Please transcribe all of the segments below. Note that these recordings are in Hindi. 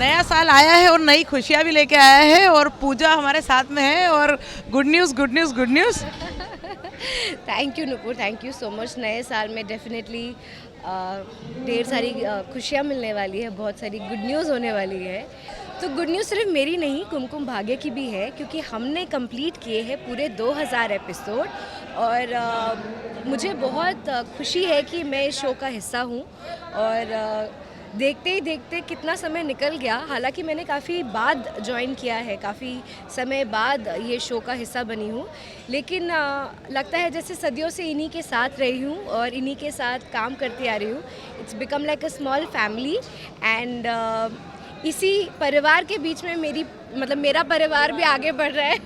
नया साल आया है और नई खुशियाँ भी लेके आया है और पूजा हमारे साथ में है और good news good news good news. Thank you Nupur, thank you so much. नए साल में डेफिनेटली ढेर सारी खुशियाँ मिलने वाली है, बहुत सारी गुड न्यूज़ होने वाली है। तो गुड न्यूज़ सिर्फ मेरी नहीं, कुमकुम भाग्य की भी है, क्योंकि हमने कंप्लीट किए हैं पूरे 2000 एपिसोड। और मुझे बहुत खुशी है कि मैं इस शो का हिस्सा हूँ। और देखते ही देखते कितना समय निकल गया। हालांकि मैंने काफ़ी बाद ज्वाइन किया है, काफ़ी समय बाद ये शो का हिस्सा बनी हूँ, लेकिन लगता है जैसे सदियों से इन्हीं के साथ रही हूँ और इन्हीं के साथ काम करती आ रही हूँ। It's become like a small family and इसी परिवार के बीच में मेरा परिवार भी आगे बढ़ रहा है।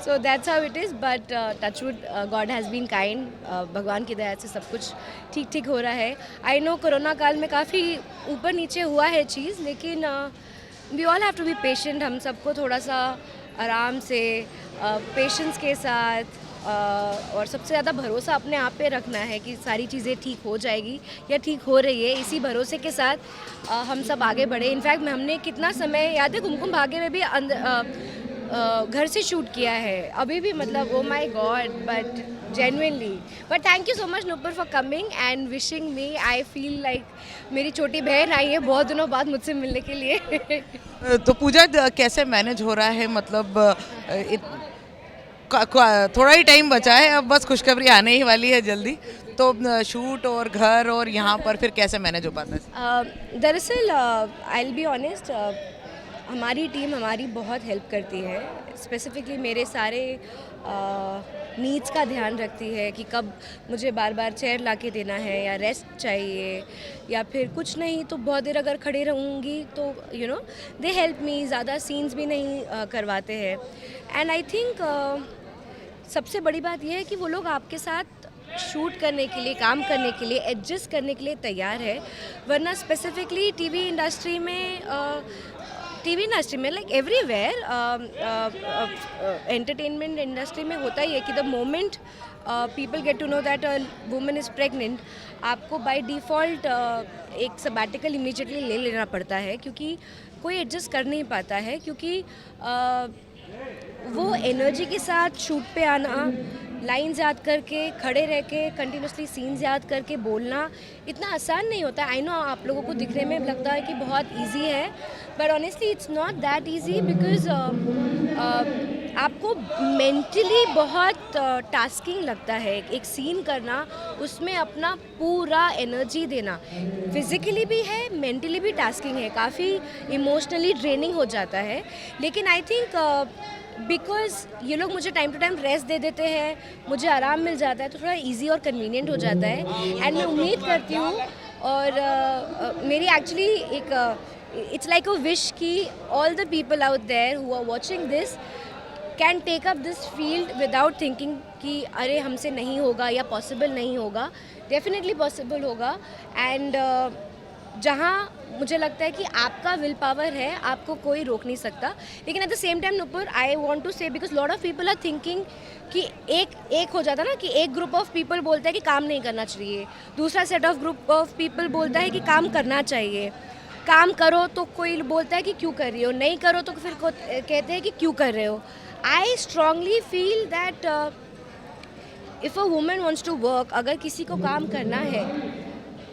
So that's how it is, but touchwood God has been kind. भगवान की दया से सब कुछ ठीक ठीक हो रहा है। आई नो कोरोना काल में काफ़ी ऊपर नीचे हुआ है चीज़, लेकिन we all have to be patient. हम सबको थोड़ा सा आराम से पेशेंस के साथ और सबसे ज़्यादा भरोसा अपने आप पे रखना है कि सारी चीज़ें ठीक हो जाएगी या ठीक हो रही है। इसी भरोसे के साथ हम सब आगे बढ़े। इनफैक्ट हमने कितना समय, याद है कुमकुम भाग्य में भी घर से शूट किया है अभी भी, मतलब oh my God, but genuinely. But thank you so much Nupur for coming and wishing me. I feel like मेरी छोटी बहन आई है बहुत दिनों बाद मुझसे मिलने के लिए। तो पूजा कैसे मैनेज हो रहा है, मतलब थोड़ा ही टाइम बचा है, अब बस खुशखबरी आने ही वाली है जल्दी, तो शूट और घर और यहाँ पर फिर कैसे मैनेज हो पाता है? दरअसल आई विल बी ऑनेस्ट, हमारी टीम हमारी बहुत हेल्प करती है। स्पेसिफिकली मेरे सारे नीड्स का ध्यान रखती है कि कब मुझे बार बार चेयर ला के देना है या रेस्ट चाहिए, या फिर कुछ नहीं तो बहुत देर अगर खड़े रहूँगी तो you know they help me. ज़्यादा सीन्स भी नहीं करवाते हैं। एंड आई थिंक सबसे बड़ी बात यह है कि वो लोग आपके साथ शूट करने के लिए, काम करने के लिए, एडजस्ट करने के लिए तैयार है। वरना स्पेसिफिकली टीवी इंडस्ट्री में लाइक एवरीवेयर, एंटरटेनमेंट इंडस्ट्री में होता ही है कि the moment people get to know that a woman is pregnant, आपको बाय डिफ़ॉल्ट एक सबैटिकल इमीडिएटली ले लेना पड़ता है, क्योंकि कोई एडजस्ट कर नहीं पाता है। क्योंकि वो एनर्जी के साथ शूट पे आना, लाइन्स याद करके खड़े रह के कंटिन्यूसली सीन्स याद करके बोलना इतना आसान नहीं होता। आई नो आप लोगों को दिखने में लगता है कि बहुत इजी है, but honestly it's not that easy, because आपको मेंटली बहुत टास्किंग लगता है एक सीन करना, उसमें अपना पूरा एनर्जी देना। फिज़िकली भी है, मेंटली भी टास्किंग है, काफ़ी इमोशनली ड्रेनिंग हो जाता है। लेकिन आई थिंक बिकॉज ये लोग मुझे टाइम टू टाइम रेस्ट दे देते हैं, मुझे आराम मिल जाता है, तो थोड़ा इजी और कन्वीनियंट हो जाता है। एंड मैं उम्मीद करती हूँ और मेरी एक्चुअली एक इट्स लाइक अ विश कि all the people out there who are watching this can take up this field without thinking कि अरे हमसे नहीं होगा या पॉसिबल नहीं होगा। डेफिनेटली पॉसिबल होगा। एंड जहाँ मुझे लगता है कि आपका विल पावर है, आपको कोई रोक नहीं सकता। लेकिन at the same time Nupur, I want to say, because lot of people are thinking कि एक हो जाता ना कि एक ग्रुप ऑफ पीपल बोलता है कि काम नहीं करना चाहिए, दूसरा set of group of people बोलता है कि काम करना चाहिए। काम करो तो कोई बोलता है कि क्यों कर रही हो, नहीं करो तो फिर कहते हैं कि क्यों कर रहे हो। I strongly feel that if a woman wants to work, अगर किसी को काम करना है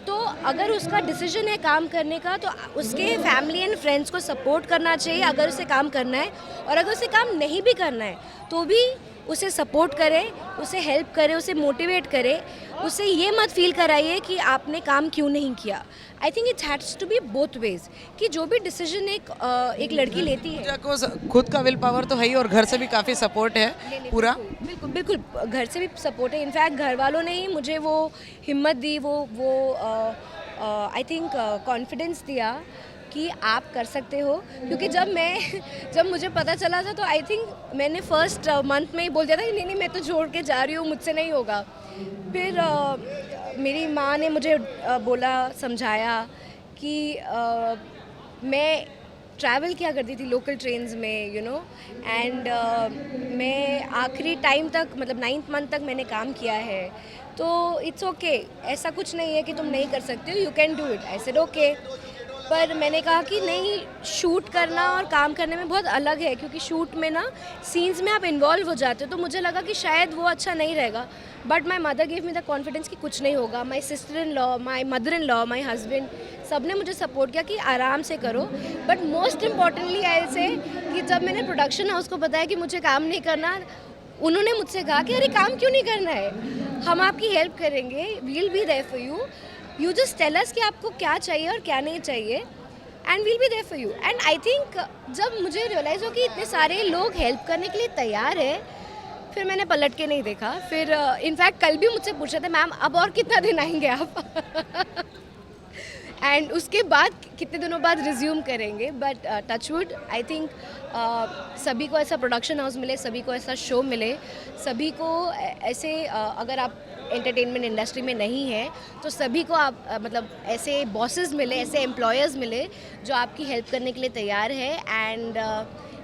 तो अगर उसका डिसीजन है काम करने का, तो उसके फैमिली एंड फ्रेंड्स को सपोर्ट करना चाहिए अगर उसे काम करना है। और अगर उसे काम नहीं भी करना है तो भी उसे सपोर्ट करे, उसे हेल्प करे, उसे मोटिवेट करे, उसे ये मत फील कराइए कि आपने काम क्यों नहीं किया। I think it has to be both ways, कि जो भी डिसीजन एक लड़की लेती है, पूजा को खुद का विल पावर तो है ही और घर से भी काफ़ी सपोर्ट है पूरा। बिल्कुल बिल्कुल, घर से भी सपोर्ट है। इनफैक्ट घर वालों ने ही मुझे वो हिम्मत दी, वो आई थिंक कॉन्फिडेंस दिया कि आप कर सकते हो। क्योंकि जब मुझे पता चला था तो आई थिंक मैंने फर्स्ट मंथ में ही बोल दिया था कि नहीं नहीं मैं तो छोड़ के जा रही हूँ, मुझसे नहीं होगा। फिर मेरी माँ ने मुझे बोला, समझाया कि मैं ट्रैवल किया करती थी लोकल ट्रेन्स में, यू नो, एंड मैं आखिरी टाइम तक, मतलब 9th मंथ तक मैंने काम किया है। तो इट्स ओके, ऐसा कुछ नहीं है कि तुम नहीं कर सकते हो, you can do it. I said okay. पर मैंने कहा कि नहीं, शूट करना और काम करने में बहुत अलग है, क्योंकि शूट में ना सीन्स में आप इन्वॉल्व हो जाते हो, तो मुझे लगा कि शायद वो अच्छा नहीं रहेगा। But my mother give me the confidence कि कुछ नहीं होगा। My sister in law, my mother in law, my husband, सब ने मुझे सपोर्ट किया कि आराम से करो। बट मोस्ट इम्पॉर्टेंटली आई से कि जब मैंने प्रोडक्शन हाउस को बताया कि मुझे काम नहीं करना, उन्होंने मुझसे कहा कि अरे काम क्यों नहीं करना है, हम आपकी हेल्प करेंगे, we will be there for you, you just tell us कि आपको क्या चाहिए और क्या नहीं चाहिए, and we'll be there for you. And I think जब मुझे रियलाइज़ हो कि इतने सारे लोग हेल्प करने के लिए तैयार है, फिर मैंने पलट के नहीं देखा। फिर इनफैक्ट कल भी मुझसे पूछ रहे थे, मैम अब और कितना दिन आएंगे आप एंड उसके बाद कितने दिनों बाद रिज्यूम करेंगे। बट टचवुड, आई थिंक सभी को ऐसा प्रोडक्शन हाउस मिले, सभी को ऐसा शो मिले, सभी को ऐसे अगर आप एंटरटेनमेंट इंडस्ट्री में नहीं है तो सभी को आप मतलब ऐसे बॉसेस मिले, ऐसे एम्प्लॉयर्स मिले जो आपकी हेल्प करने के लिए तैयार है, and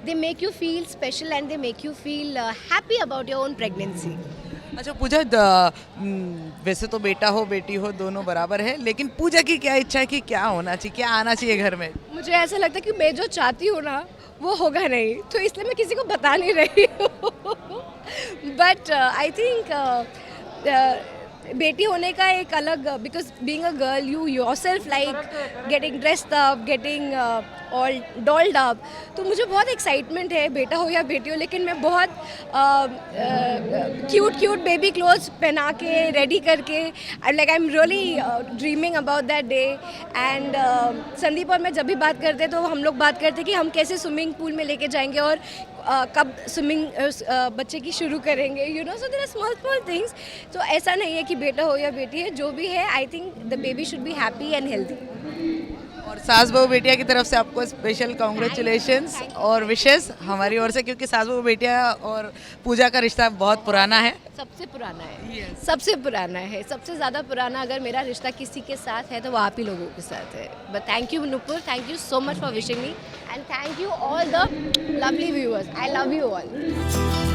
they make you feel special and they make you feel happy about your own pregnancy. अच्छा पूजा, वैसे तो बेटा हो बेटी हो दोनों बराबर है, लेकिन पूजा की क्या इच्छा है कि क्या होना चाहिए, क्या आना चाहिए घर में? मुझे ऐसा लगता है कि मैं जो चाहती हूँ ना वो होगा नहीं, तो इसलिए मैं किसी को बता नहीं रही हूँ। बट आई थिंक बेटी होने का एक अलग, because being a girl you yourself like getting dressed up, getting all dolled up, तो मुझे बहुत एक्साइटमेंट है, बेटा हो या बेटी हो। लेकिन मैं बहुत क्यूट बेबी क्लोथ्स पहना के रेडी करके, like I am really dreaming about that day. And Sandeep और मैं जब भी बात करते तो हम लोग बात करते कि हम कैसे स्विमिंग पूल में लेके जाएंगे और कब स्विमिंग बच्चे की शुरू करेंगे, you know. So there are small things. तो ऐसा नहीं है कि बेटा हो या बेटी है, जो भी है I think the baby should be happy and healthy. और सास बहू बेटिया की तरफ से आपको स्पेशल कॉन्ग्रेचुलेशंस और विशेस हमारी ओर से, क्योंकि सास बहू बेटिया और पूजा का रिश्ता बहुत पुराना है, सबसे पुराना है। सबसे पुराना है, सबसे ज़्यादा पुराना अगर मेरा रिश्ता किसी के साथ है तो वो आप ही लोगों के साथ है। But thank you Nupur, thank you so much for wishing me, and thank you all the lovely viewers, I love you all.